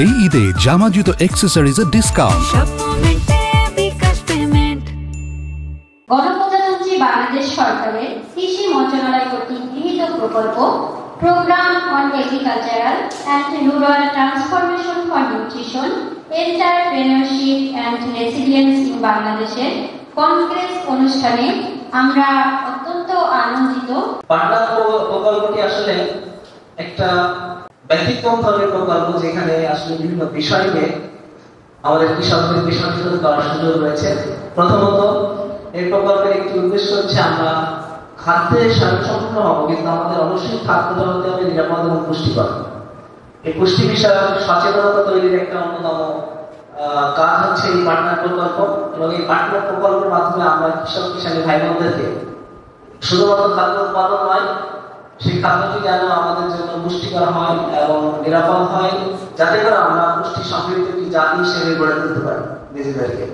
এই ঈদে জামা জুতো অ্যাক্সেসরিজের ডিসকাউন্ট। গণপ্রজাতন্ত্রী বাংলাদেশ সরকারের কৃষি মন্ত্রণালয় কর্তৃক গৃহীত প্রকল্প program on agricultural and rural transformation for nutrition, entrepreneurship and resilience in বাংলাদেশের কংগ্রেস অনুষ্ঠানে আমরা অত্যন্ত আনন্দিত। পাটনা প্রকল্পটি আসলে একটা ব্যতিক্রম ধরনের প্রকল্প, যেখানে আসলে বিভিন্ন বিষয় নিয়ে আমাদের কৃষকদের বিষয়গুলো করার সুযোগ রয়েছে। প্রথমত, এই প্রকল্পের একটি উদ্দেশ্য হচ্ছে আমরা খাদ্যে স্বয়ংসম্পূর্ণ হব, কিন্তু আমাদের অবশ্যই খাদ্যটা হতে হবে নিরাপদ এবং পুষ্টিকর। এই পুষ্টি বিষয়ক সচেতনতা তৈরির একটা অন্যতম কাজ হচ্ছে এই পাটনা প্রকল্প। এবং এই পাটনা প্রকল্পের মাধ্যমে আমরা কৃষক কিষানী ভাই বোনদেরকে শুধুমাত্র খাদ্য উৎপাদন নয়, সেই খাদ্যটি যেন আমাদের জন্য পুষ্টিকর হয় এবং নিরাপদ হয়, যাতে করে আমরা পুষ্টি সমৃদ্ধ একটি জাতি হিসেবে গড়ে তুলতে পারি নিজেদেরকে।